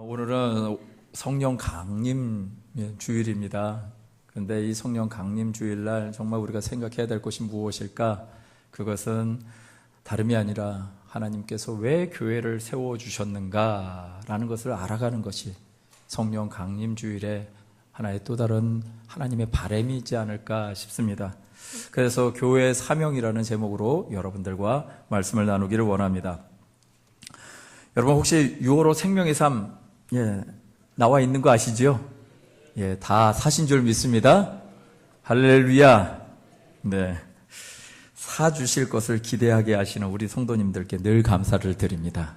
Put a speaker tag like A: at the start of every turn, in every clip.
A: 오늘은 성령 강림 주일입니다. 그런데 이 성령 강림 주일날 정말 우리가 생각해야 될 것이 무엇일까? 그것은 다름이 아니라 하나님께서 왜 교회를 세워주셨는가라는 것을 알아가는 것이 성령 강림 주일의 하나의 또 다른 하나님의 바람이 있지 않을까 싶습니다. 그래서 교회의 사명이라는 제목으로 여러분들과 말씀을 나누기를 원합니다. 여러분 혹시 6월호 생명의 삶 나와 있는 거 아시죠? 다 사신 줄 믿습니다. 할렐루야. 네, 사주실 것을 기대하게 하시는 우리 성도님들께 늘 감사를 드립니다.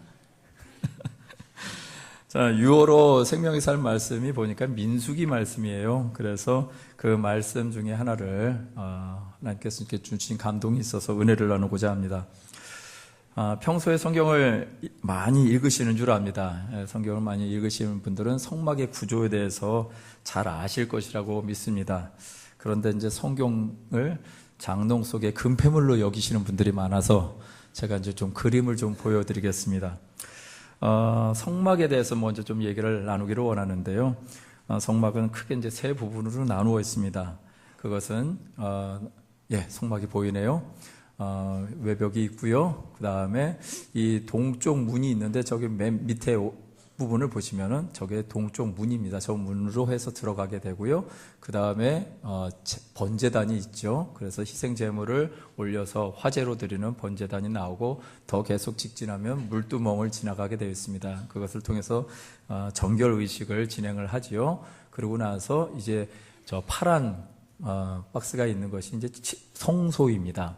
A: 자, 6월호 생명의 삶 말씀이 보니까 민수기 말씀이에요. 그래서 그 말씀 중에 하나를 하나님께서 이렇게 주신 감동이 있어서 은혜를 나누고자 합니다. 평소에 성경을 많이 읽으시는 줄 압니다. 성경을 많이 읽으시는 분들은 성막의 구조에 대해서 잘 아실 것이라고 믿습니다. 그런데 이제 성경을 장롱 속에 금폐물로 여기시는 분들이 많아서 제가 이제 좀 그림을 좀 보여드리겠습니다. 성막에 대해서 먼저 좀 얘기를 나누기를 원하는데요. 성막은 크게 이제 세 부분으로 나누어 있습니다. 그것은 성막이 보이네요. 외벽이 있고요. 그 다음에 이 동쪽 문이 있는데 저기 맨 밑에 부분을 보시면은 저게 동쪽 문입니다. 저 문으로 해서 들어가게 되고요. 그 다음에 번제단이 있죠. 그래서 희생제물을 올려서 화제로 드리는 번제단이 나오고 더 계속 직진하면 물두멍을 지나가게 되어 있습니다. 그것을 통해서 정결 의식을 진행을 하지요. 그러고 나서 이제 저 파란 박스가 있는 것이 이제 성소입니다.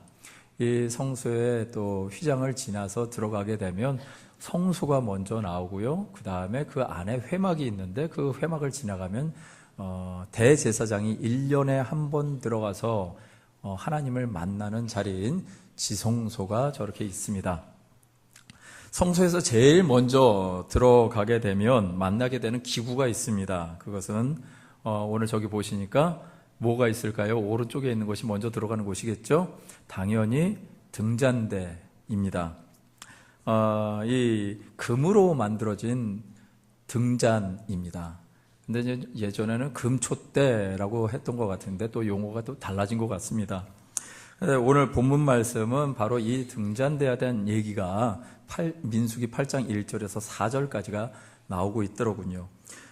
A: 이 성소에 또 휘장을 지나서 들어가게 되면 성소가 먼저 나오고요. 그 다음에 그 안에 회막이 있는데 그 회막을 지나가면 대제사장이 1년에 한 번 들어가서 하나님을 만나는 자리인 지성소가 저렇게 있습니다. 성소에서 제일 먼저 들어가게 되면 만나게 되는 기구가 있습니다. 그것은 오늘 저기 보시니까 뭐가 있을까요? 오른쪽에 있는 것이 먼저 들어가는 곳이겠죠? 당연히 등잔대입니다. 이 금으로 만들어진 등잔입니다. 근데 이제 예전에는 금촛대라고 했던 것 같은데 또 용어가 또 달라진 것 같습니다. 오늘 본문 말씀은 바로 이 등잔대에 대한 얘기가 민수기 8장 1절에서 4절까지가 나오고 있더군요.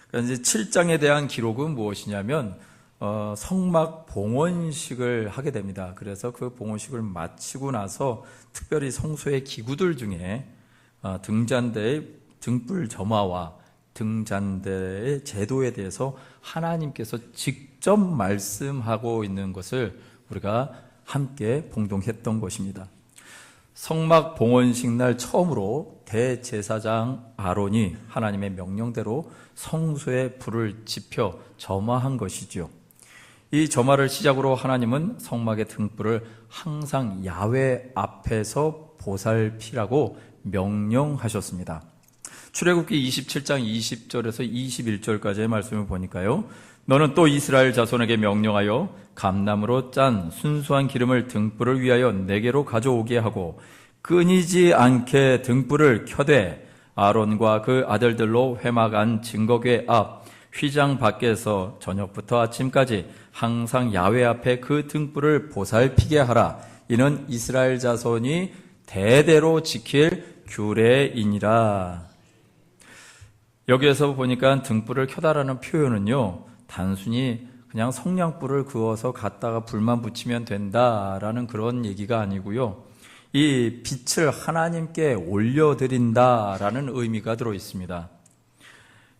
A: 그러니까 이제 7장에 대한 기록은 무엇이냐면 성막 봉헌식을 하게 됩니다. 그래서 그 봉헌식을 마치고 나서 특별히 성소의 기구들 중에 등잔대의 등불 점화와 등잔대의 제도에 대해서 하나님께서 직접 말씀하고 있는 것을 우리가 함께 봉독했던 것입니다. 성막 봉헌식 날 처음으로 대제사장 아론이 하나님의 명령대로 성소에 불을 지펴 점화한 것이지요. 이 점화를 시작으로 하나님은 성막의 등불을 항상 야훼 앞에서 보살피라고 명령하셨습니다. 출애굽기 27장 20절에서 21절까지의 말씀을 보니까요. 너는 또 이스라엘 자손에게 명령하여 감나무로 짠 순수한 기름을 등불을 위하여 내게로 가져오게 하고 끊이지 않게 등불을 켜되 아론과 그 아들들로 회막 안 증거궤 앞 휘장 밖에서 저녁부터 아침까지 항상 야훼 앞에 그 등불을 보살피게 하라. 이는 이스라엘 자손이 대대로 지킬 규례이니라. 여기에서 보니까 등불을 켜다라는 표현은요, 단순히 그냥 성냥불을 그어서 갖다가 불만 붙이면 된다라는 그런 얘기가 아니고요. 이 빛을 하나님께 올려드린다라는 의미가 들어 있습니다.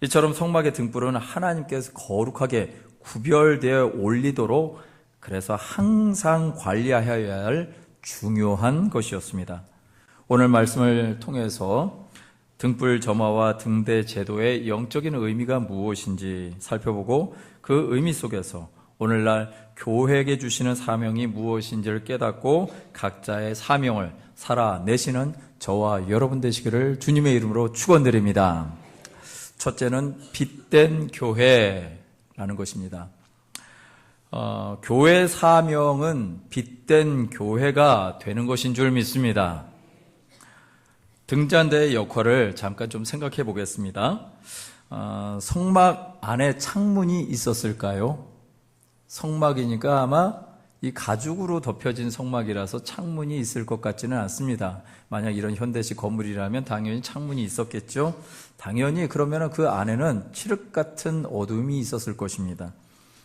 A: 이처럼 성막의 등불은 하나님께서 거룩하게 구별되어 올리도록 그래서 항상 관리하여야 할 중요한 것이었습니다. 오늘 말씀을 통해서 등불 점화와 등대 제도의 영적인 의미가 무엇인지 살펴보고 그 의미 속에서 오늘날 교회에게 주시는 사명이 무엇인지를 깨닫고 각자의 사명을 살아내시는 저와 여러분 되시기를 주님의 이름으로 축원드립니다. 첫째는 빛된 교회라는 것입니다. 교회 사명은 빛된 교회가 되는 것인 줄 믿습니다. 등잔대의 역할을 잠깐 좀 생각해 보겠습니다. 성막 안에 창문이 있었을까요? 성막이니까 아마 이 가죽으로 덮여진 성막이라서 창문이 있을 것 같지는 않습니다. 만약 이런 현대식 건물이라면 당연히 창문이 있었겠죠. 당연히 그러면 그 안에는 칠흑 같은 어둠이 있었을 것입니다.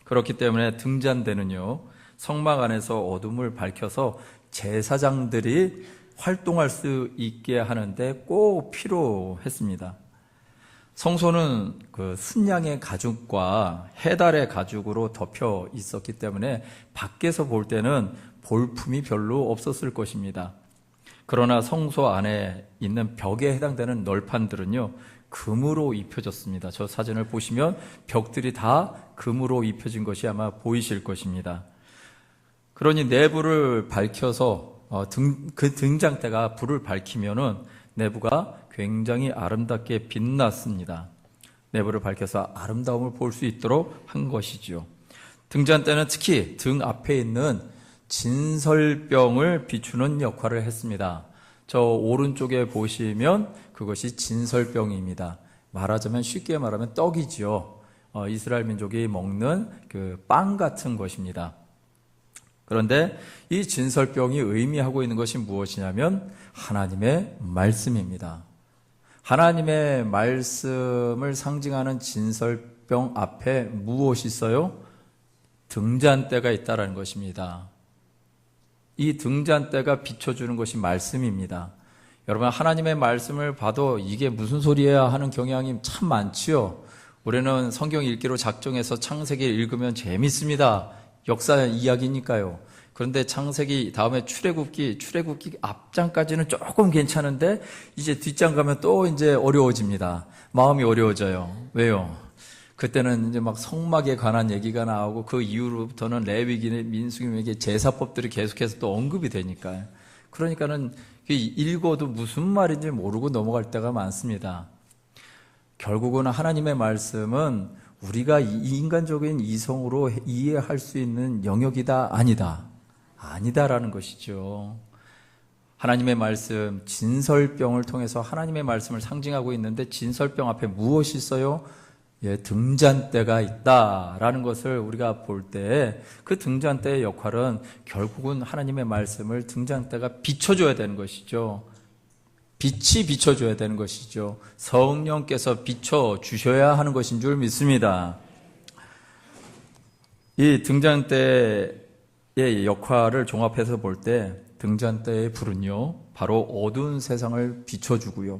A: 그렇기 때문에 등잔대는요, 성막 안에서 어둠을 밝혀서 제사장들이 활동할 수 있게 하는데 꼭 필요했습니다. 성소는 그 순양의 가죽과 해달의 가죽으로 덮여 있었기 때문에 밖에서 볼 때는 볼품이 별로 없었을 것입니다. 그러나 성소 안에 있는 벽에 해당되는 널판들은요, 금으로 입혀졌습니다. 저 사진을 보시면 벽들이 다 금으로 입혀진 것이 아마 보이실 것입니다. 그러니 내부를 밝혀서 그 등장대가 불을 밝히면은 내부가 굉장히 아름답게 빛났습니다. 내부를 밝혀서 아름다움을 볼 수 있도록 한 것이죠. 등잔대는 특히 등 앞에 있는 진설병을 비추는 역할을 했습니다. 저 오른쪽에 보시면 그것이 진설병입니다. 말하자면 쉽게 말하면 떡이지요. 이스라엘 민족이 먹는 그 빵 같은 것입니다. 그런데 이 진설병이 의미하고 있는 것이 무엇이냐면 하나님의 말씀입니다. 하나님의 말씀을 상징하는 진설병 앞에 무엇이 있어요? 등잔대가 있다는 것입니다. 이 등잔대가 비춰주는 것이 말씀입니다. 여러분, 하나님의 말씀을 봐도 이게 무슨 소리야 하는 경향이 참 많지요. 우리는 성경 읽기로 작정해서 창세기 읽으면 재밌습니다. 역사 이야기니까요. 그런데 창세기 다음에 출애굽기 앞장까지는 조금 괜찮은데 이제 뒷장 가면 또 이제 어려워집니다. 마음이 어려워져요. 왜요? 그때는 이제 막 성막에 관한 얘기가 나오고 그 이후로부터는 레위기, 민수기에게 제사법들이 계속해서 또 언급이 되니까요. 그러니까는 읽어도 무슨 말인지 모르고 넘어갈 때가 많습니다. 결국은 하나님의 말씀은 우리가 인간적인 이성으로 이해할 수 있는 영역이다, 아니다라는 것이죠. 하나님의 말씀, 진설병을 통해서 하나님의 말씀을 상징하고 있는데 진설병 앞에 무엇이 있어요? 등잔대가 있다라는 것을 우리가 볼 때 그 등잔대의 역할은 결국은 하나님의 말씀을 등잔대가 비춰줘야 되는 것이죠. 빛이 비춰줘야 되는 것이죠. 성령께서 비춰주셔야 하는 것인 줄 믿습니다. 이 등잔대의 역할을 종합해서 볼 때 등잔대의 불은요, 바로 어두운 세상을 비춰주고요.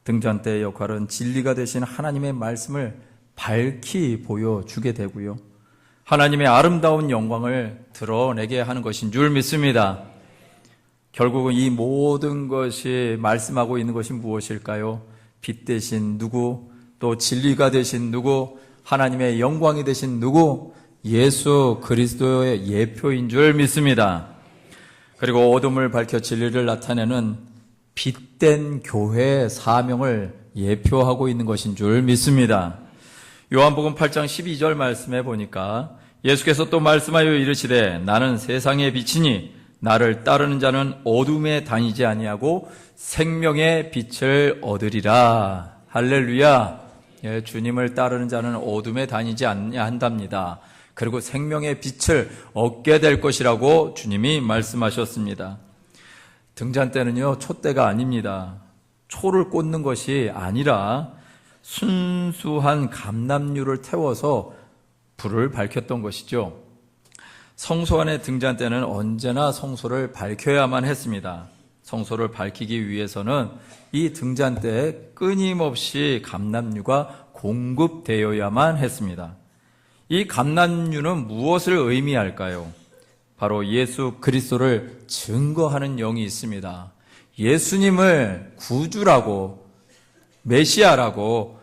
A: 등잔대의 역할은 진리가 되신 하나님의 말씀을 밝히 보여주게 되고요. 하나님의 아름다운 영광을 드러내게 하는 것인 줄 믿습니다. 결국은 이 모든 것이 말씀하고 있는 것이 무엇일까요? 빛 대신 누구, 또 진리가 되신 누구, 하나님의 영광이 되신 누구, 예수 그리스도의 예표인 줄 믿습니다. 그리고 어둠을 밝혀 진리를 나타내는 빛된 교회의 사명을 예표하고 있는 것인 줄 믿습니다. 요한복음 8장 12절 말씀해 보니까 예수께서 또 말씀하여 이르시되 나는 세상의 빛이니 나를 따르는 자는 어둠에 다니지 아니하고 생명의 빛을 얻으리라. 할렐루야. 주님을 따르는 자는 어둠에 다니지 아니한답니다. 그리고 생명의 빛을 얻게 될 것이라고 주님이 말씀하셨습니다. 등잔대는요, 촛대가 아닙니다. 초를 꽂는 것이 아니라 순수한 감람유를 태워서 불을 밝혔던 것이죠. 성소 안의 등잔대는 언제나 성소를 밝혀야만 했습니다. 성소를 밝히기 위해서는 이 등잔대에 끊임없이 감람유가 공급되어야만 했습니다. 이 감람유는 무엇을 의미할까요? 바로 예수 그리스도를 증거하는 영이 있습니다. 예수님을 구주라고, 메시아라고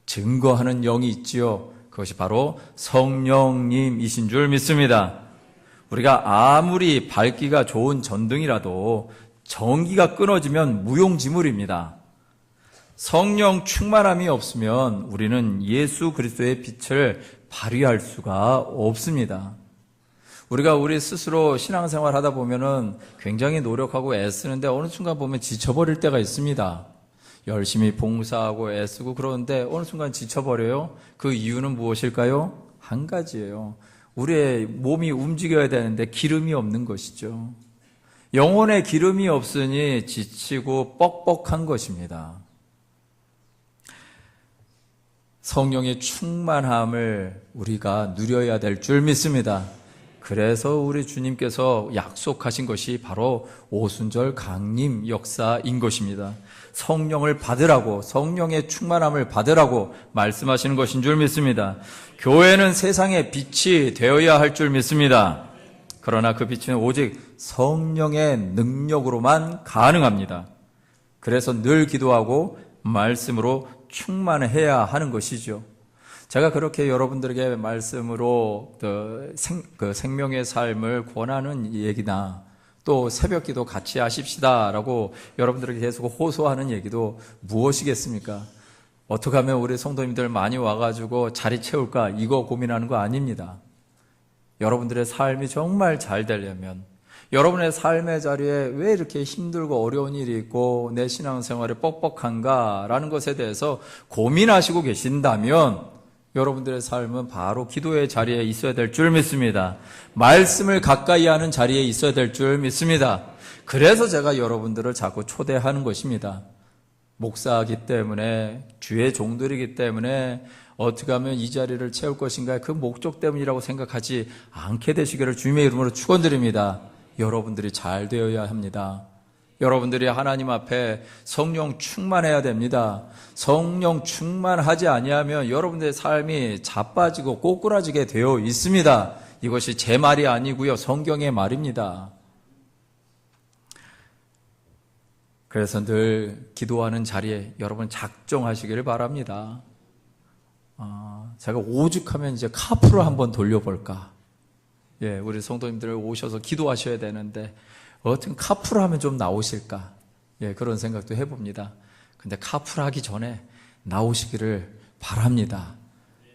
A: 증거하는 영이 있지요. 그것이 바로 성령님이신 줄 믿습니다. 우리가 아무리 밝기가 좋은 전등이라도 전기가 끊어지면 무용지물입니다. 성령 충만함이 없으면 우리는 예수 그리스도의 빛을 발휘할 수가 없습니다. 우리가 우리 스스로 신앙생활 하다 보면은 굉장히 노력하고 애쓰는데 어느 순간 보면 지쳐버릴 때가 있습니다. 열심히 봉사하고 애쓰고 그러는데 어느 순간 지쳐버려요. 그 이유는 무엇일까요? 한 가지예요. 우리의 몸이 움직여야 되는데 기름이 없는 것이죠. 영혼에 기름이 없으니 지치고 뻑뻑한 것입니다. 성령의 충만함을 우리가 누려야 될 줄 믿습니다. 그래서 우리 주님께서 약속하신 것이 바로 오순절 강림 역사인 것입니다. 성령을 받으라고, 성령의 충만함을 받으라고 말씀하시는 것인 줄 믿습니다. 교회는 세상의 빛이 되어야 할 줄 믿습니다. 그러나 그 빛은 오직 성령의 능력으로만 가능합니다. 그래서 늘 기도하고 말씀으로 충만해야 하는 것이죠. 제가 그렇게 여러분들에게 말씀으로 그 생명의 삶을 권하는 얘기나 또 새벽 기도 같이 하십시다라고 여러분들에게 계속 호소하는 얘기도 무엇이겠습니까? 어떻게 하면 우리 성도님들 많이 와가지고 자리 채울까 이거 고민하는 거 아닙니다. 여러분들의 삶이 정말 잘 되려면, 여러분의 삶의 자리에 왜 이렇게 힘들고 어려운 일이 있고 내 신앙생활이 뻑뻑한가라는 것에 대해서 고민하시고 계신다면 여러분들의 삶은 바로 기도의 자리에 있어야 될 줄 믿습니다. 말씀을 가까이 하는 자리에 있어야 될 줄 믿습니다. 그래서 제가 여러분들을 자꾸 초대하는 것입니다. 목사이기 때문에, 주의 종들이기 때문에 어떻게 하면 이 자리를 채울 것인가, 그 목적 때문이라고 생각하지 않게 되시기를 주님의 이름으로 축원드립니다. 여러분들이 잘 되어야 합니다. 여러분들이 하나님 앞에 성령 충만해야 됩니다. 성령 충만하지 아니하면 여러분들의 삶이 자빠지고 꼬꾸라지게 되어 있습니다. 이것이 제 말이 아니고요, 성경의 말입니다. 그래서 늘 기도하는 자리에 여러분 작정하시기를 바랍니다. 제가 오죽하면 이제 카풀을 한번 돌려볼까. 예, 우리 성도님들 오셔서 기도하셔야 되는데 어떻게 카풀을 하면 좀 나오실까. 예, 그런 생각도 해봅니다. 근데 카풀 하기 전에 나오시기를 바랍니다.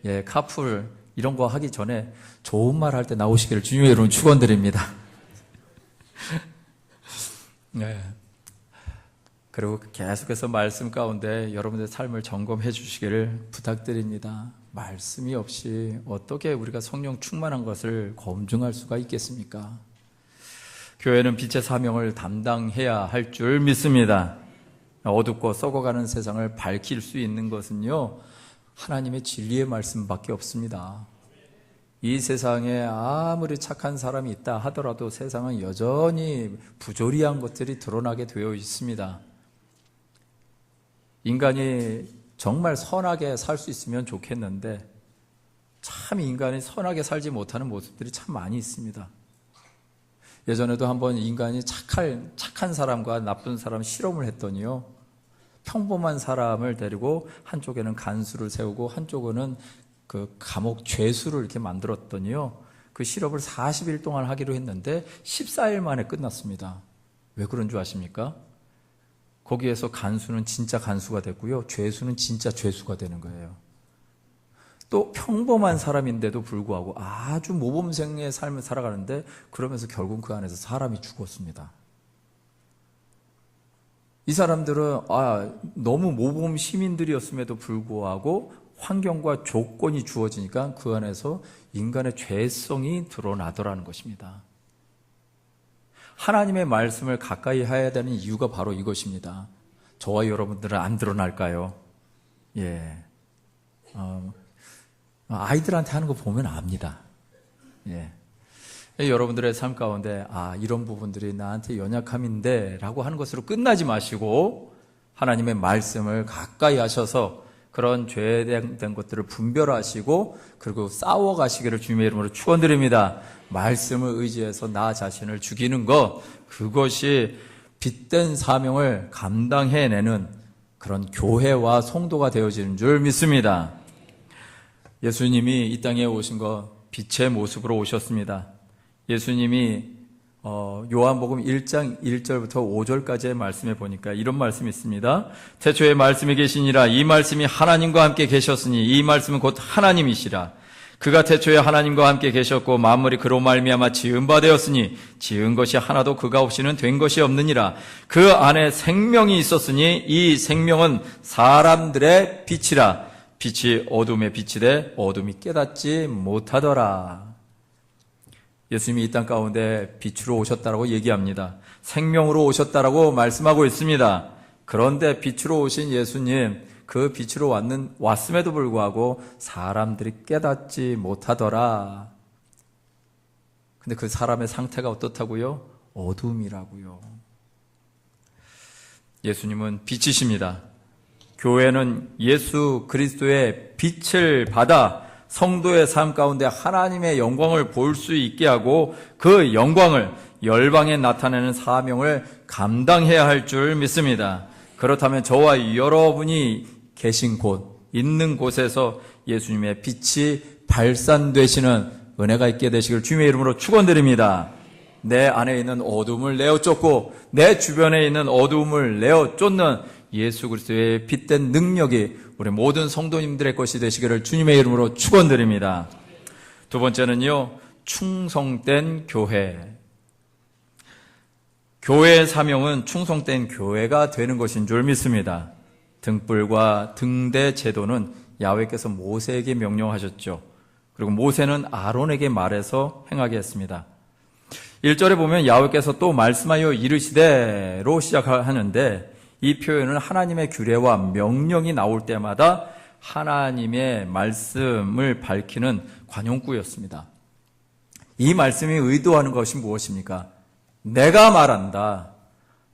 A: 예, 카풀 이런 거 하기 전에 좋은 말 할 때 나오시기를 주님의 이름으로 축원드립니다. 네. 그리고 계속해서 말씀 가운데 여러분들의 삶을 점검해 주시기를 부탁드립니다. 말씀이 없이 어떻게 우리가 성령 충만한 것을 검증할 수가 있겠습니까? 교회는 빛의 사명을 담당해야 할 줄 믿습니다. 어둡고 썩어가는 세상을 밝힐 수 있는 것은요, 하나님의 진리의 말씀밖에 없습니다. 이 세상에 아무리 착한 사람이 있다 하더라도 세상은 여전히 부조리한 것들이 드러나게 되어 있습니다. 인간이 정말 선하게 살 수 있으면 좋겠는데 참 인간이 선하게 살지 못하는 모습들이 참 많이 있습니다. 예전에도 한번 인간이 착한 사람과 나쁜 사람 실험을 했더니요, 평범한 사람을 데리고 한쪽에는 간수를 세우고 한쪽에는 그 감옥 죄수를 이렇게 만들었더니요, 그 실험을 40일 동안 하기로 했는데 14일 만에 끝났습니다. 왜 그런 줄 아십니까? 거기에서 간수는 진짜 간수가 됐고요, 죄수는 진짜 죄수가 되는 거예요. 또 평범한 사람인데도 불구하고 아주 모범생의 삶을 살아가는데 그러면서 결국 그 안에서 사람이 죽었습니다. 이 사람들은 너무 모범 시민들이었음에도 불구하고 환경과 조건이 주어지니까 그 안에서 인간의 죄성이 드러나더라는 것입니다. 하나님의 말씀을 가까이 해야 되는 이유가 바로 이것입니다. 저와 여러분들은 안 드러날까요? 예. 아이들한테 하는 거 보면 압니다. 예. 여러분들의 삶 가운데 이런 부분들이 나한테 연약함인데 라고 하는 것으로 끝나지 마시고 하나님의 말씀을 가까이 하셔서 그런 죄된 것들을 분별하시고 그리고 싸워가시기를 주님의 이름으로 축원드립니다. 말씀을 의지해서 나 자신을 죽이는 것, 그것이 빛된 사명을 감당해내는 그런 교회와 성도가 되어지는 줄 믿습니다. 예수님이 이 땅에 오신 것 빛의 모습으로 오셨습니다. 예수님이 요한복음 1장 1절부터 5절까지의 말씀에 보니까 이런 말씀이 있습니다. 태초에 말씀이 계시니라. 이 말씀이 하나님과 함께 계셨으니 이 말씀은 곧 하나님이시라. 그가 태초에 하나님과 함께 계셨고 만물이 그로 말미암아 지은 바 되었으니 지은 것이 하나도 그가 없이는 된 것이 없느니라. 그 안에 생명이 있었으니 이 생명은 사람들의 빛이라. 빛이 어둠에 비치되 어둠이 깨닫지 못하더라. 예수님이 이 땅 가운데 빛으로 오셨다라고 얘기합니다. 생명으로 오셨다라고 말씀하고 있습니다. 그런데 빛으로 오신 예수님, 그 빛으로 왔음에도 불구하고 사람들이 깨닫지 못하더라. 근데 그 사람의 상태가 어떻다고요? 어둠이라고요. 예수님은 빛이십니다. 교회는 예수 그리스도의 빛을 받아 성도의 삶 가운데 하나님의 영광을 볼 수 있게 하고 그 영광을 열방에 나타내는 사명을 감당해야 할 줄 믿습니다. 그렇다면 저와 여러분이 계신 곳, 있는 곳에서 예수님의 빛이 발산되시는 은혜가 있게 되시길 주님의 이름으로 축원드립니다. 내 안에 있는 어둠을 내어 쫓고 내 주변에 있는 어둠을 내어 쫓는 예수 그리스도의 빛된 능력이 우리 모든 성도님들의 것이 되시기를 주님의 이름으로 축원드립니다. 두 번째는요, 충성된 교회. 교회의 사명은 충성된 교회가 되는 것인 줄 믿습니다. 등불과 등대 제도는 야훼께서 모세에게 명령하셨죠. 그리고 모세는 아론에게 말해서 행하게 했습니다. 1절에 보면 야훼께서 또 말씀하여 이르시되로 시작하는데 이 표현은 하나님의 규례와 명령이 나올 때마다 하나님의 말씀을 밝히는 관용구였습니다. 이 말씀이 의도하는 것이 무엇입니까? 내가 말한다.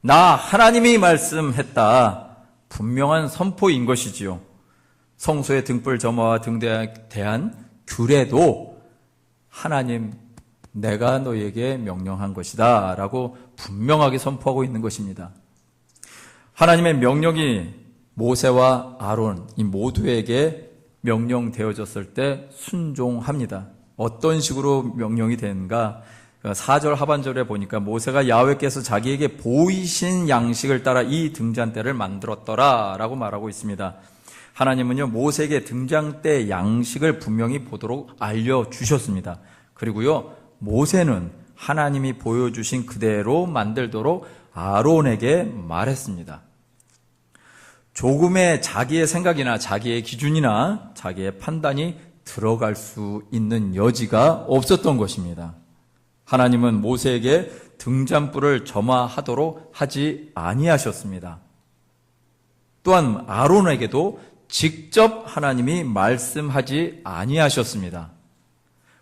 A: 나 하나님이 말씀했다. 분명한 선포인 것이지요. 성소의 등불 점화와 등대에 대한 규례도 하나님, 내가 너에게 명령한 것이다 라고 분명하게 선포하고 있는 것입니다. 하나님의 명령이 모세와 아론 이 모두에게 명령되어졌을 때 순종합니다. 어떤 식으로 명령이 되는가? 4절 하반절에 보니까 모세가 야훼께서 자기에게 보이신 양식을 따라 이 등잔대를 만들었더라 라고 말하고 있습니다. 하나님은요, 모세에게 등잔대 양식을 분명히 보도록 알려주셨습니다. 그리고요, 모세는 하나님이 보여주신 그대로 만들도록 아론에게 말했습니다. 조금의 자기의 생각이나 자기의 기준이나 자기의 판단이 들어갈 수 있는 여지가 없었던 것입니다. 하나님은 모세에게 등잔불을 점화하도록 하지 아니하셨습니다. 또한 아론에게도 직접 하나님이 말씀하지 아니하셨습니다.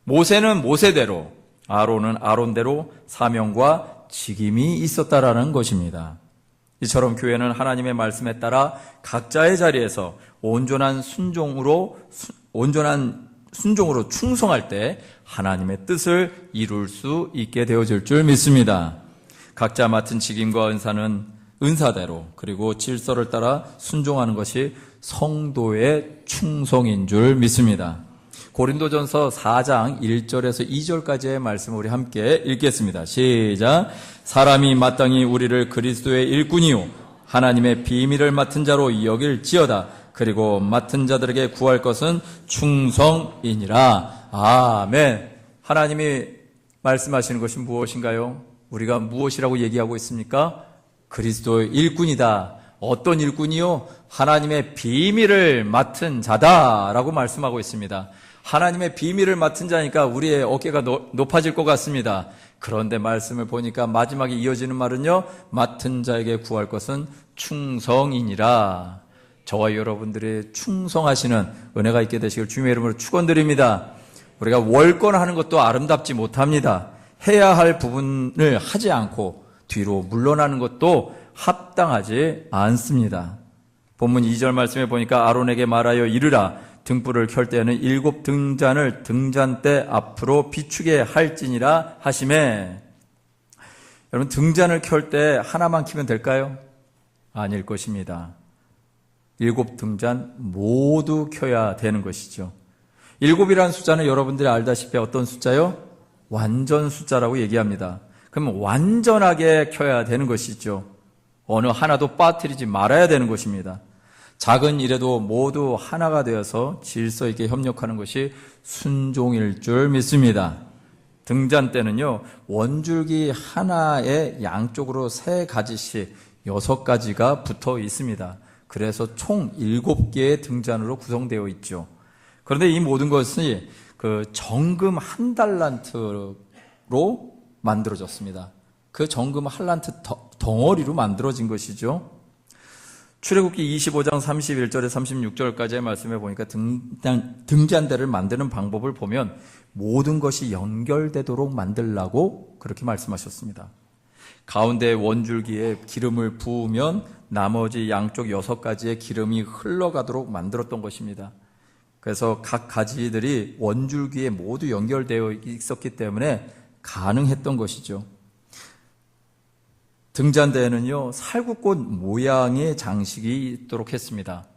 A: 모세는 모세대로, 아론은 아론대로 사명과 직임이 있었다라는 것입니다. 이처럼 교회는 하나님의 말씀에 따라 각자의 자리에서 온전한 순종으로 충성할 때 하나님의 뜻을 이룰 수 있게 되어질 줄 믿습니다. 각자 맡은 직임과 은사는 은사대로 그리고 질서를 따라 순종하는 것이 성도의 충성인 줄 믿습니다. 고린도전서 4장 1절에서 2절까지의 말씀을 우리 함께 읽겠습니다. 시작. 사람이 마땅히 우리를 그리스도의 일꾼이요 하나님의 비밀을 맡은 자로 여길지어다. 그리고 맡은 자들에게 구할 것은 충성이니라. 아멘. 하나님이 말씀하시는 것이 무엇인가요? 우리가 무엇이라고 얘기하고 있습니까? 그리스도의 일꾼이다. 어떤 일꾼이요? 하나님의 비밀을 맡은 자다라고 말씀하고 있습니다. 하나님의 비밀을 맡은 자니까 우리의 어깨가 높아질 것 같습니다. 그런데 말씀을 보니까 마지막에 이어지는 말은요, 맡은 자에게 구할 것은 충성이니라. 저와 여러분들이 충성하시는 은혜가 있게 되시길 주님의 이름으로 축원드립니다. 우리가 월권하는 것도 아름답지 못합니다. 해야 할 부분을 하지 않고 뒤로 물러나는 것도 합당하지 않습니다. 본문 2절 말씀에 보니까 아론에게 말하여 이르라. 등불을 켤 때에는 7 등잔을 등잔대 앞으로 비추게 할지니라 하시매. 여러분, 등잔을 켤 때 하나만 켜면 될까요? 아닐 것입니다. 7 등잔 모두 켜야 되는 것이죠. 7이라는 숫자는 여러분들이 알다시피 어떤 숫자요? 완전 숫자라고 얘기합니다. 그럼 완전하게 켜야 되는 것이죠. 어느 하나도 빠뜨리지 말아야 되는 것입니다. 작은 일에도 모두 하나가 되어서 질서 있게 협력하는 것이 순종일 줄 믿습니다. 등잔 때는요, 원줄기 하나에 양쪽으로 3가지씩 6가지가 붙어 있습니다. 그래서 총 7개의 등잔으로 구성되어 있죠. 그런데 이 모든 것이 그 정금 1달란트로 만들어졌습니다. 그 정금 1달란트 덩어리로 만들어진 것이죠. 출애굽기 25장 31절에 36절까지의 말씀에 보니까 등잔대를 만드는 방법을 보면 모든 것이 연결되도록 만들라고 그렇게 말씀하셨습니다. 가운데 원줄기에 기름을 부으면 나머지 양쪽 6가지의 기름이 흘러가도록 만들었던 것입니다. 그래서 각 가지들이 원줄기에 모두 연결되어 있었기 때문에 가능했던 것이죠. 등잔대에는요, 살구꽃 모양의 장식이 있도록 했습니다.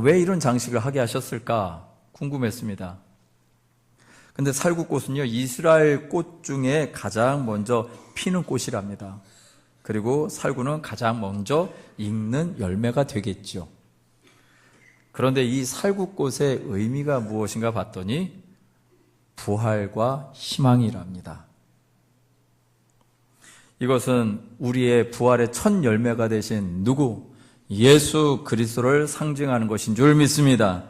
A: 왜 이런 장식을 하게 하셨을까 궁금했습니다. 근데 살구꽃은요, 이스라엘 꽃 중에 가장 먼저 피는 꽃이랍니다. 그리고 살구는 가장 먼저 익는 열매가 되겠죠. 그런데 이 살구꽃의 의미가 무엇인가 봤더니 부활과 희망이랍니다. 이것은 우리의 부활의 첫 열매가 되신 누구? 예수 그리스도를 상징하는 것인 줄 믿습니다.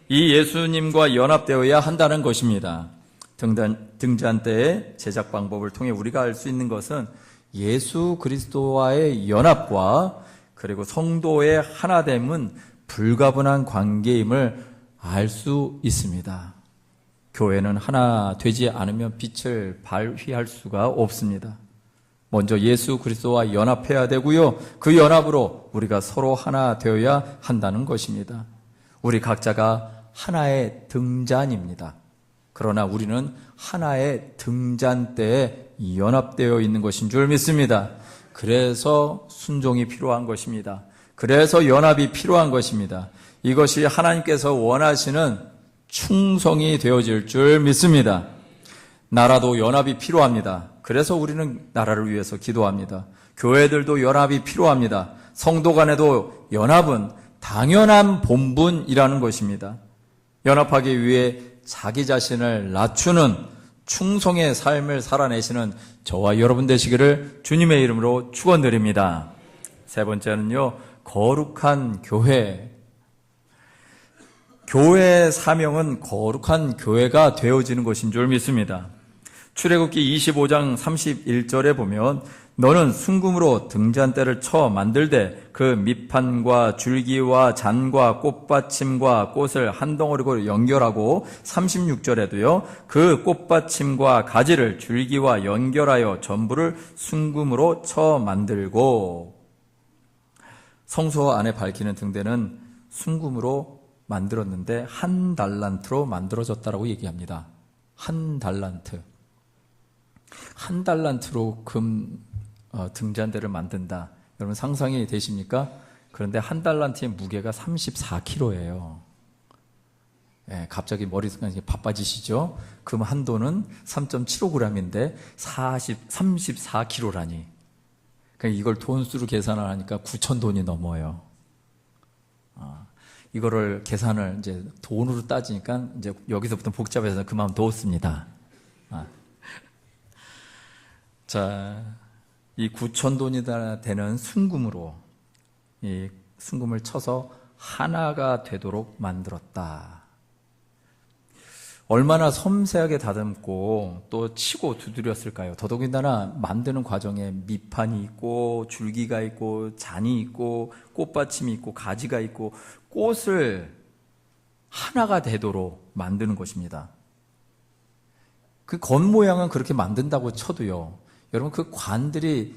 A: 이 예수님과 연합되어야 한다는 것입니다. 등잔대의 제작 방법을 통해 우리가 알 수 있는 것은 예수 그리스도와의 연합과 그리고 성도의 하나됨은 불가분한 관계임을 알 수 있습니다. 교회는 하나 되지 않으면 빛을 발휘할 수가 없습니다. 먼저 예수 그리스도와 연합해야 되고요. 그 연합으로 우리가 서로 하나 되어야 한다는 것입니다. 우리 각자가 하나의 등잔입니다. 그러나 우리는 하나의 등잔대에 연합되어 있는 것인 줄 믿습니다. 그래서 순종이 필요한 것입니다. 그래서 연합이 필요한 것입니다. 이것이 하나님께서 원하시는 충성이 되어질 줄 믿습니다. 나라도 연합이 필요합니다. 그래서 우리는 나라를 위해서 기도합니다. 교회들도 연합이 필요합니다. 성도 간에도 연합은 당연한 본분이라는 것입니다. 연합하기 위해 자기 자신을 낮추는 충성의 삶을 살아내시는 저와 여러분 되시기를 주님의 이름으로 축원드립니다. 세 번째는요, 거룩한 교회. 교회의 사명은 거룩한 교회가 되어지는 것인 줄 믿습니다. 출애굽기 25장 31절에 보면 너는 순금으로 등잔대를 쳐 만들되 그 밑판과 줄기와 잔과 꽃받침과 꽃을 한 덩어리로 연결하고 36절에도요 그 꽃받침과 가지를 줄기와 연결하여 전부를 순금으로 쳐 만들고 성소 안에 밝히는 등대는 순금으로 만들었는데 1달란트로 만들어졌다라고 얘기합니다. 1달란트. 1달란트로 금 등잔대를 만든다. 여러분 상상이 되십니까? 그런데 1달란트의 무게가 34kg예요. 예, 갑자기 머릿속에 바빠지시죠? 금 한 돈은 3.75g인데 34kg라니. 그러니까 이걸 돈수로 계산을 하니까 9,000돈이 넘어요. 이거를 계산을 이제 돈으로 따지니까 이제 여기서부터 복잡해서 그만 뒀습니다. 자, 이 9,000돈이 되는 순금으로 이 순금을 쳐서 하나가 되도록 만들었다. 얼마나 섬세하게 다듬고 또 치고 두드렸을까요? 더더군다나 만드는 과정에 밑판이 있고 줄기가 있고 잔이 있고 꽃받침이 있고 가지가 있고 꽃을 하나가 되도록 만드는 것입니다. 그 겉모양은 그렇게 만든다고 쳐도요, 여러분 그 관들이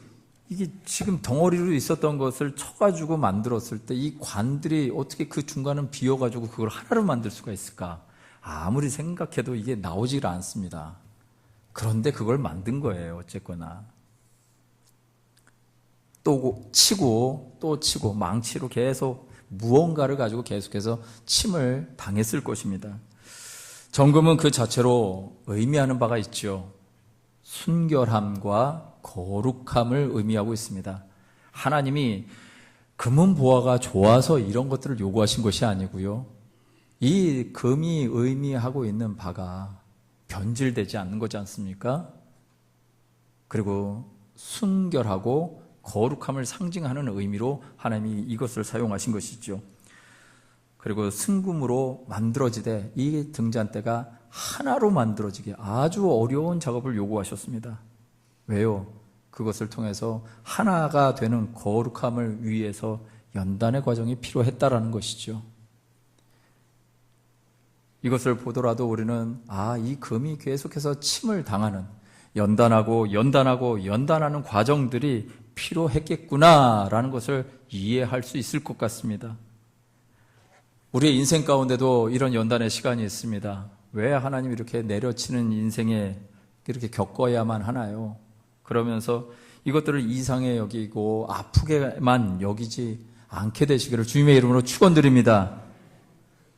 A: 이게 지금 덩어리로 있었던 것을 쳐가지고 만들었을 때 이 관들이 어떻게 그 중간은 비어가지고 그걸 하나로 만들 수가 있을까? 아무리 생각해도 이게 나오질 않습니다. 그런데 그걸 만든 거예요. 어쨌거나 또 치고 또 치고 망치로 계속 무언가를 가지고 계속해서 침을 당했을 것입니다. 정금은 그 자체로 의미하는 바가 있죠. 순결함과 거룩함을 의미하고 있습니다. 하나님이 금은 보화가 좋아서 이런 것들을 요구하신 것이 아니고요. 이 금이 의미하고 있는 바가 변질되지 않는 거지 않습니까? 그리고 순결하고 거룩함을 상징하는 의미로 하나님이 이것을 사용하신 것이죠. 그리고 승금으로 만들어지되 이 등잔대가 하나로 만들어지게 아주 어려운 작업을 요구하셨습니다. 왜요? 그것을 통해서 하나가 되는 거룩함을 위해서 연단의 과정이 필요했다라는 것이죠. 이것을 보더라도 우리는 이 금이 계속해서 침을 당하는 연단하는 과정들이 필요했겠구나라는 것을 이해할 수 있을 것 같습니다. 우리의 인생 가운데도 이런 연단의 시간이 있습니다. 왜 하나님이 이렇게 내려치는 인생에 이렇게 겪어야만 하나요? 그러면서 이것들을 이상해 여기고 아프게만 여기지 않게 되시기를 주님의 이름으로 축원드립니다.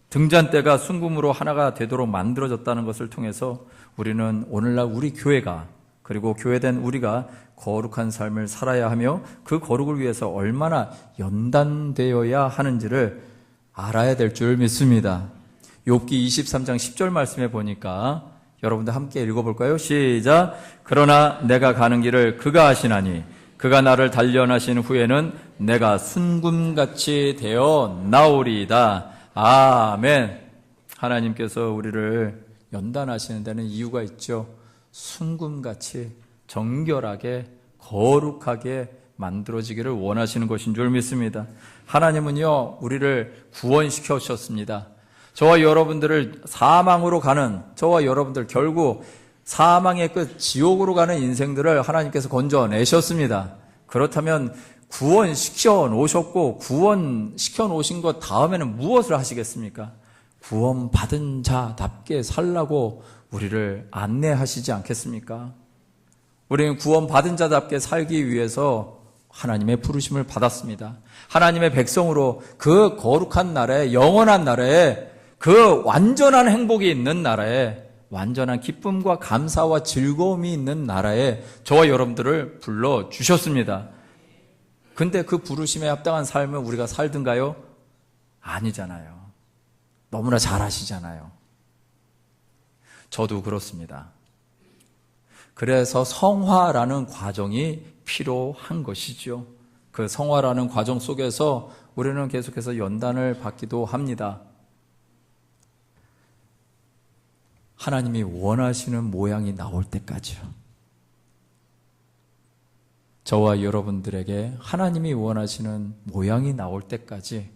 A: 등잔대가 순금으로 하나가 되도록 만들어졌다는 것을 통해서 우리는 오늘날 우리 교회가 그리고 교회된 우리가 거룩한 삶을 살아야 하며 그 거룩을 위해서 얼마나 연단되어야 하는지를 알아야 될 줄 믿습니다. 욥기 23장 10절 말씀에 보니까 여러분들 함께 읽어볼까요? 시작. 그러나 내가 가는 길을 그가 아시나니 그가 나를 단련하신 후에는 내가 순금같이 되어 나오리이다. 아멘. 하나님께서 우리를 연단하시는 데는 이유가 있죠. 순금같이 정결하게 거룩하게 만들어지기를 원하시는 것인 줄 믿습니다. 하나님은요, 우리를 구원시켜 주셨습니다. 저와 여러분들을 사망으로 가는, 저와 여러분들 결국 사망의 끝 지옥으로 가는 인생들을 하나님께서 건져내셨습니다. 그렇다면 구원시켜 놓으셨고 구원시켜 놓으신 것 다음에는 무엇을 하시겠습니까? 구원받은 자답게 살라고 우리를 안내하시지 않겠습니까? 우리는 구원받은 자답게 살기 위해서 하나님의 부르심을 받았습니다. 하나님의 백성으로 그 거룩한 나라에, 영원한 나라에, 그 완전한 행복이 있는 나라에, 완전한 기쁨과 감사와 즐거움이 있는 나라에 저와 여러분들을 불러주셨습니다. 근데 그 부르심에 합당한 삶을 우리가 살든가요? 아니잖아요. 너무나 잘 아시잖아요. 저도 그렇습니다. 그래서 성화라는 과정이 필요한 것이죠. 그 성화라는 과정 속에서 우리는 계속해서 연단을 받기도 합니다. 하나님이 원하시는 모양이 나올 때까지요. 저와 여러분들에게 하나님이 원하시는 모양이 나올 때까지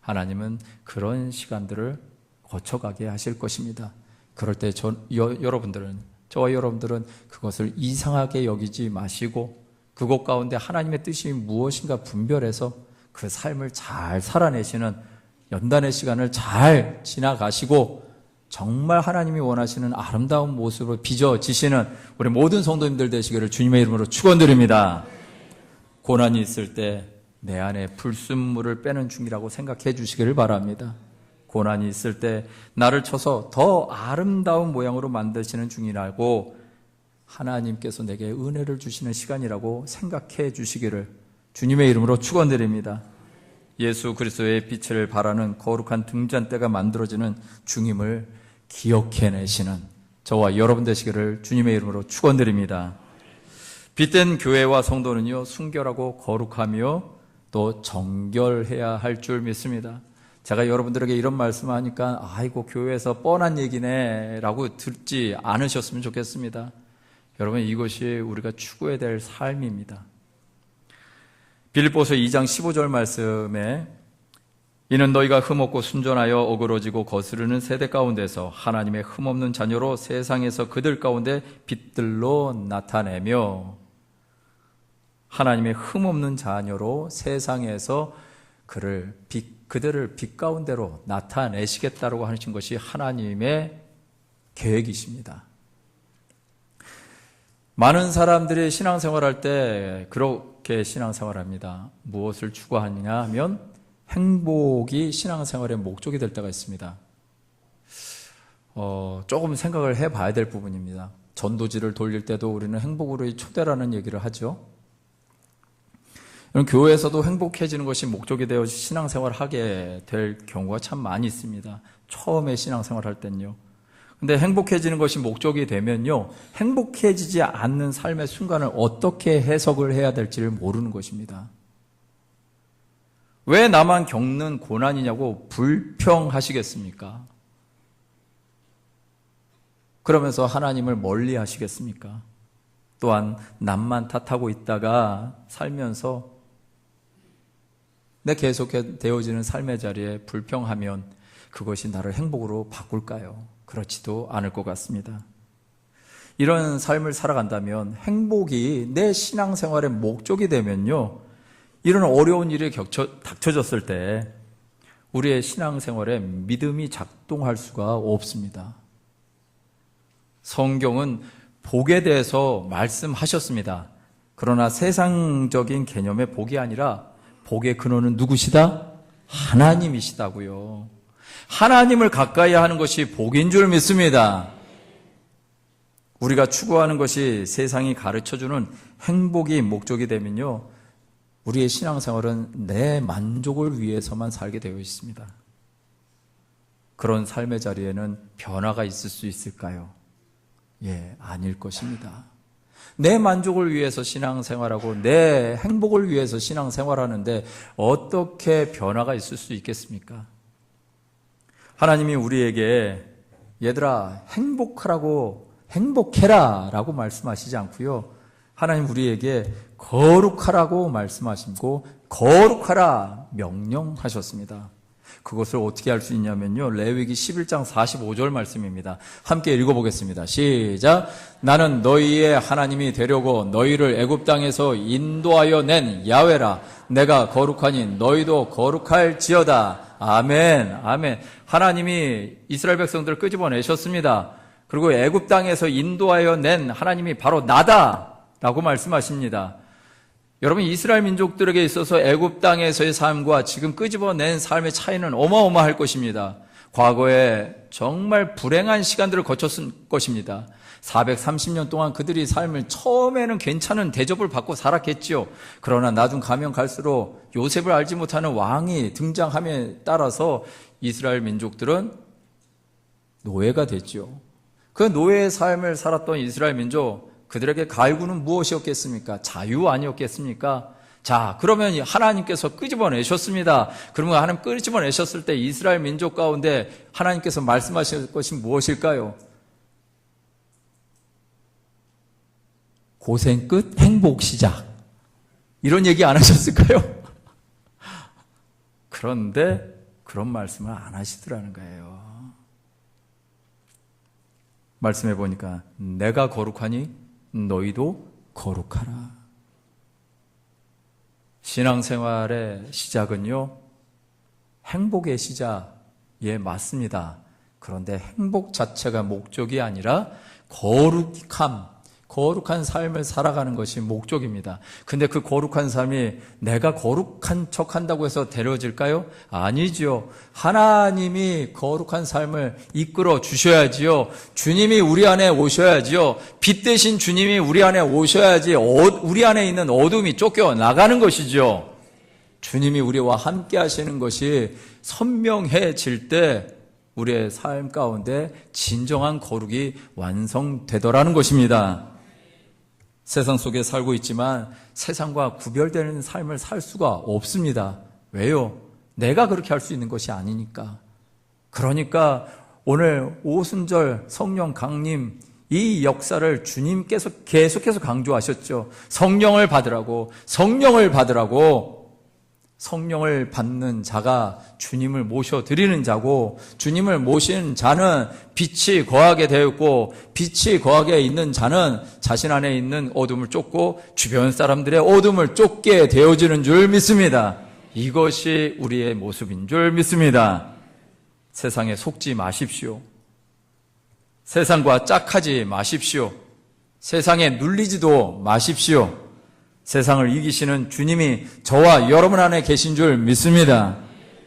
A: 하나님은 그런 시간들을 거쳐가게 하실 것입니다. 그럴 때 저와 여러분들은 그것을 이상하게 여기지 마시고 그것 가운데 하나님의 뜻이 무엇인가 분별해서 그 삶을 잘 살아내시는 연단의 시간을 잘 지나가시고 정말 하나님이 원하시는 아름다운 모습으로 빚어지시는 우리 모든 성도님들 되시기를 주님의 이름으로 축원드립니다. 고난이 있을 때 내 안에 불순물을 빼는 중이라고 생각해 주시기를 바랍니다. 고난이 있을 때 나를 쳐서 더 아름다운 모양으로 만드시는 중이라고 하나님께서 내게 은혜를 주시는 시간이라고 생각해 주시기를 주님의 이름으로 축원드립니다. 예수 그리스도의 빛을 발하는 거룩한 등잔대가 만들어지는 중임을 기억해내시는 저와 여러분 되시기를 주님의 이름으로 축원드립니다. 빛된 교회와 성도는요, 순결하고 거룩하며 또 정결해야 할 줄 믿습니다. 제가 여러분들에게 이런 말씀하니까 아이고 교회에서 뻔한 얘기네 라고 듣지 않으셨으면 좋겠습니다. 여러분, 이것이 우리가 추구해야 될 삶입니다. 빌립보서 2장 15절 말씀에 이는 너희가 흠없고 순전하여 어그러지고 거스르는 세대 가운데서 하나님의 흠없는 자녀로 세상에서 그들 가운데 빛들로 나타내며 하나님의 흠없는 자녀로 세상에서 그들을 빛 가운데로 나타내시겠다고 하신 것이 하나님의 계획이십니다. 많은 사람들이 신앙생활할 때 그렇게 신앙생활합니다. 무엇을 추구하느냐 하면 행복이 신앙생활의 목적이 될 때가 있습니다. 조금 생각을 해봐야 될 부분입니다. 전도지를 돌릴 때도 우리는 행복으로의 초대라는 얘기를 하죠. 교회에서도 행복해지는 것이 목적이 되어 신앙생활을 하게 될 경우가 참 많이 있습니다. 처음에 신앙생활 할 땐요. 근데 행복해지는 것이 목적이 되면요, 행복해지지 않는 삶의 순간을 어떻게 해석을 해야 될지를 모르는 것입니다. 왜 나만 겪는 고난이냐고 불평하시겠습니까? 그러면서 하나님을 멀리 하시겠습니까? 또한 남만 탓하고 있다가 살면서 내 계속해 되어지는 삶의 자리에 불평하면 그것이 나를 행복으로 바꿀까요? 그렇지도 않을 것 같습니다. 이런 삶을 살아간다면 행복이 내 신앙생활의 목적이 되면요, 이런 어려운 일이 닥쳐졌을 때 우리의 신앙생활에 믿음이 작동할 수가 없습니다. 성경은 복에 대해서 말씀하셨습니다. 그러나 세상적인 개념의 복이 아니라 복의 근원은 누구시다? 하나님이시다고요. 하나님을 가까이 하는 것이 복인 줄 믿습니다. 우리가 추구하는 것이 세상이 가르쳐주는 행복이 목적이 되면요, 우리의 신앙생활은 내 만족을 위해서만 살게 되어 있습니다. 그런 삶의 자리에는 변화가 있을 수 있을까요? 예, 아닐 것입니다. 내 만족을 위해서 신앙생활하고 내 행복을 위해서 신앙생활하는데 어떻게 변화가 있을 수 있겠습니까? 하나님이 우리에게 얘들아 행복하라고 행복해라 라고 말씀하시지 않고요, 하나님 우리에게 거룩하라고 말씀하시고 거룩하라 명령하셨습니다. 그것을 어떻게 할 수 있냐면요, 레위기 11장 45절 말씀입니다. 함께 읽어보겠습니다. 시작. 나는 너희의 하나님이 되려고 너희를 애굽 땅에서 인도하여 낸 야훼라. 내가 거룩하니 너희도 거룩할지어다. 아멘. 아멘. 하나님이 이스라엘 백성들을 끄집어내셨습니다. 그리고 애굽 땅에서 인도하여 낸 하나님이 바로 나다라고 말씀하십니다. 여러분, 이스라엘 민족들에게 있어서 애굽 땅에서의 삶과 지금 끄집어낸 삶의 차이는 어마어마할 것입니다. 과거에 정말 불행한 시간들을 거쳤을 것입니다. 430년 동안 그들이 삶을 처음에는 괜찮은 대접을 받고 살았겠지요. 그러나 나중 가면 갈수록 요셉을 알지 못하는 왕이 등장함에 따라서 이스라엘 민족들은 노예가 됐지요. 그 노예의 삶을 살았던 이스라엘 민족, 그들에게 갈구는 무엇이었겠습니까? 자유 아니었겠습니까? 자, 그러면 하나님께서 끄집어내셨습니다. 그러면 하나님 끄집어내셨을 때 이스라엘 민족 가운데 하나님께서 말씀하실 것이 무엇일까요? 고생 끝, 행복 시작. 이런 얘기 안 하셨을까요? 그런데 그런 말씀을 안 하시더라는 거예요. 말씀해 보니까 내가 거룩하니 너희도 거룩하라. 신앙생활의 시작은요, 행복의 시작, 예, 맞습니다. 그런데 행복 자체가 목적이 아니라 거룩한 삶을 살아가는 것이 목적입니다. 근데 그 거룩한 삶이 내가 거룩한 척 한다고 해서 되어질까요? 아니지요. 하나님이 거룩한 삶을 이끌어 주셔야지요. 주님이 우리 안에 오셔야지요. 빛 대신 주님이 우리 안에 오셔야지 우리 안에 있는 어둠이 쫓겨나가는 것이죠. 주님이 우리와 함께 하시는 것이 선명해질 때 우리의 삶 가운데 진정한 거룩이 완성되더라는 것입니다. 세상 속에 살고 있지만 세상과 구별되는 삶을 살 수가 없습니다. 왜요? 내가 그렇게 할 수 있는 것이 아니니까. 그러니까 오늘 오순절 성령 강림 이 역사를 주님께서 계속해서 강조하셨죠. 성령을 받으라고, 성령을 받으라고. 성령을 받는 자가 주님을 모셔드리는 자고, 주님을 모신 자는 빛이 거하게 되었고, 빛이 거하게 있는 자는 자신 안에 있는 어둠을 쫓고 주변 사람들의 어둠을 쫓게 되어지는 줄 믿습니다. 이것이 우리의 모습인 줄 믿습니다. 세상에 속지 마십시오. 세상과 짝하지 마십시오. 세상에 눌리지도 마십시오. 세상을 이기시는 주님이 저와 여러분 안에 계신 줄 믿습니다.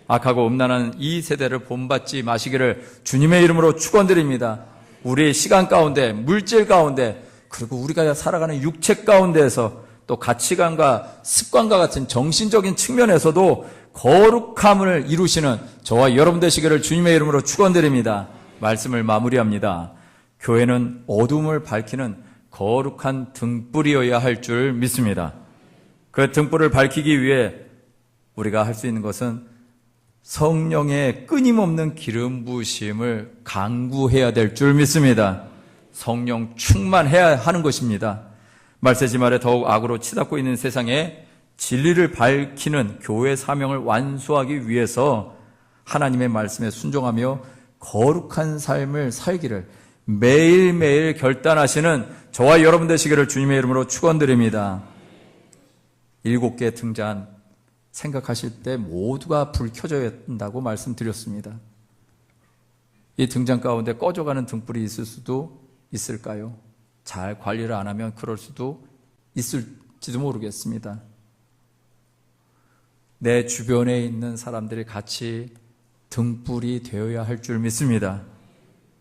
A: 악하고 음란한 이 세대를 본받지 마시기를 주님의 이름으로 축원드립니다. 우리의 시간 가운데, 물질 가운데, 그리고 우리가 살아가는 육체 가운데에서 또 가치관과 습관과 같은 정신적인 측면에서도 거룩함을 이루시는 저와 여러분 되시기를 주님의 이름으로 축원드립니다. 말씀을 마무리합니다. 교회는 어둠을 밝히는 거룩한 등불이어야 할 줄 믿습니다. 그 등불을 밝히기 위해 우리가 할 수 있는 것은 성령의 끊임없는 기름 부으심을 강구해야 될 줄 믿습니다. 성령 충만해야 하는 것입니다. 말세지 말에 더욱 악으로 치닫고 있는 세상에 진리를 밝히는 교회의 사명을 완수하기 위해서 하나님의 말씀에 순종하며 거룩한 삶을 살기를 매일매일 결단하시는 저와 여러분 되시기를 주님의 이름으로 축원드립니다. 7개 등잔 생각하실 때 모두가 불 켜져야 한다고 말씀드렸습니다. 이 등잔 가운데 꺼져가는 등불이 있을 수도 있을까요? 잘 관리를 안 하면 그럴 수도 있을지도 모르겠습니다. 내 주변에 있는 사람들이 같이 등불이 되어야 할 줄 믿습니다.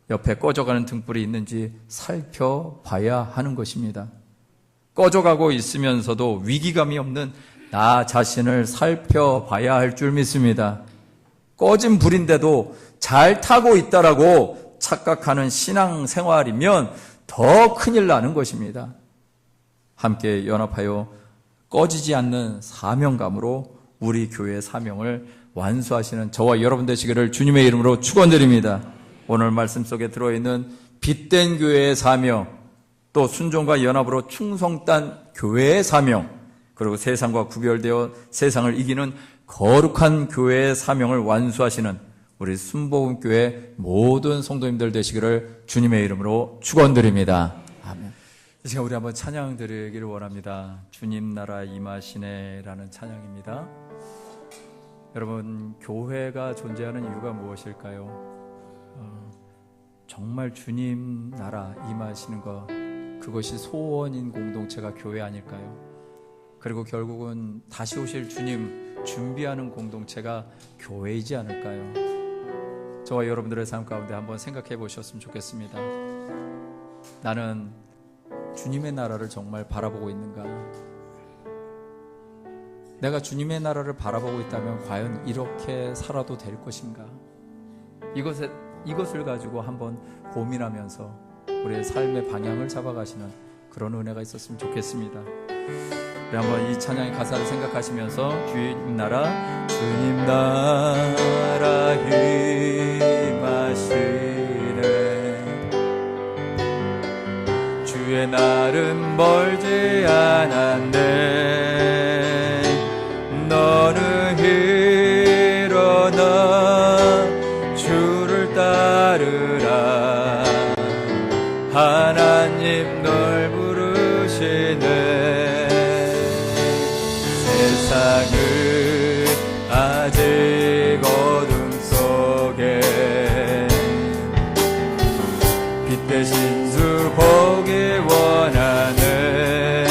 A: 옆에 꺼져가는 등불이 있는지 살펴봐야 하는 것입니다. 꺼져가고 있으면서도 위기감이 없는 나 자신을 살펴봐야 할 줄 믿습니다. 꺼진 불인데도 잘 타고 있다라고 착각하는 신앙생활이면 더 큰일 나는 것입니다. 함께 연합하여 꺼지지 않는 사명감으로 우리 교회의 사명을 완수하시는 저와 여러분 되시기를 주님의 이름으로 축원드립니다. 오늘 말씀 속에 들어있는 빛된 교회의 사명, 또 순종과 연합으로 충성단 교회의 사명, 그리고 세상과 구별되어 세상을 이기는 거룩한 교회의 사명을 완수하시는 우리 순복음교회 모든 성도님들 되시기를 주님의 이름으로 축원드립니다. 아멘. 이 시간 우리 한번 찬양 드리기를 원합니다. 주님 나라 임하시네 라는 찬양입니다. 여러분, 교회가 존재하는 이유가 무엇일까요? 정말 주님 나라 임하시는 것, 그것이 소원인 공동체가 교회 아닐까요? 그리고 결국은 다시 오실 주님 준비하는 공동체가 교회이지 않을까요? 저와 여러분들의 삶 가운데 한번 생각해 보셨으면 좋겠습니다. 나는 주님의 나라를 정말 바라보고 있는가? 내가 주님의 나라를 바라보고 있다면 과연 이렇게 살아도 될 것인가? 이것을 가지고 한번 고민하면서 우리의 삶의 방향을 잡아가시는 그런 은혜가 있었으면 좋겠습니다. 우리 한번 이 찬양의 가사를 생각하시면서 주님 나라 임하시네, 주의 날은 멀지 않았네, 너는 일어나 주를 따르라, 하나님 널 부르시네, 세상을 아직 어둠 속에 빛 대신 주 보기 원하네,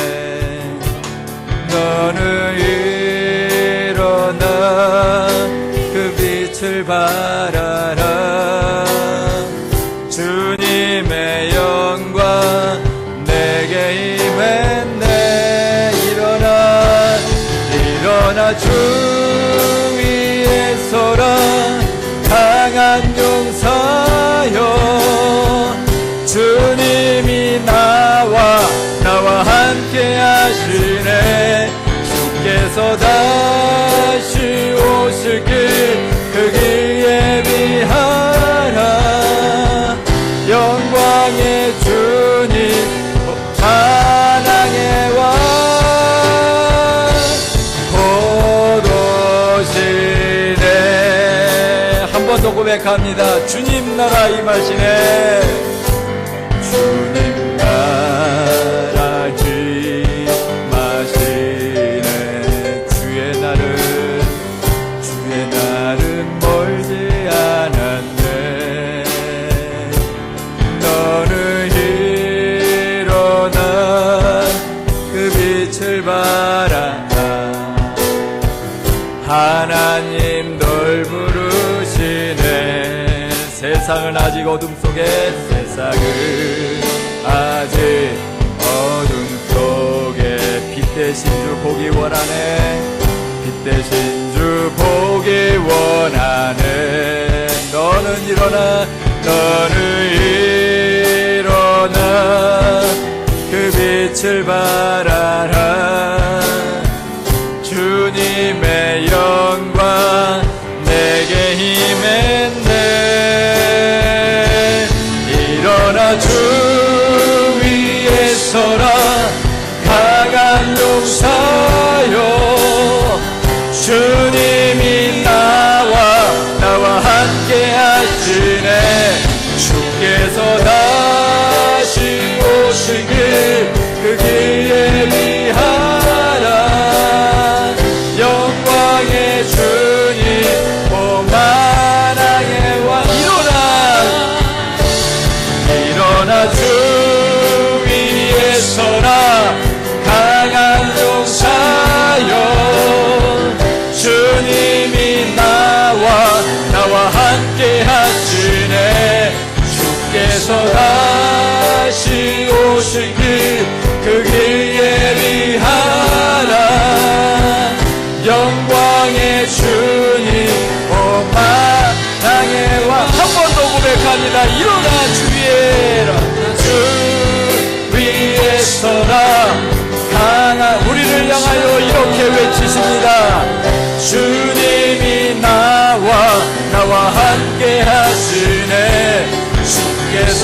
A: 너는 일어나 그 빛을 바라라, 주님의 영광 내게 임했네, 일어나 주 위에 서라, 강한 용사여, 주님이 나와 함께 하시네, 주께서 다시 오실 길 그 길 예비하라, 영광의 주님 찬양의 왕 곧 오시네. 한 번 더 고백합니다. 주님 나라 임하시네, 주님 나라 임하시네, 주의 날은 멀지 않았네, 너는 일어나 그 빛을 바라, 하나님 널 부르시네, 세상은 아직 어둠 속에, 세상은 아직 어둠 속에 빛 대신 주 보기 원하네. 빛 대신 주 보기 원하네. 너는 일어나, 너는 일어나, 그 빛을 바라라. 주님의 영광 내게 힘했네. 일어나 주 위에 서라, 강한 용사여. 주님이 나와 함께 하시네. 주께서 다시 오시길 그 길에 비하라. 영광의 주님 오만하게 와. 일어나 주 위에 서라, 강한 용사여. 주님이 나와 함께 하시네. 주께서 다시 오시길 그 길에 비하라. 영광의 주님 오만하게 와. 한 번 더 고백합니다. 일어나 주 위에 서라, 강한 우리를 향하여 이렇게 외치십니다. 주님이 나와 함께 하시네. 주께서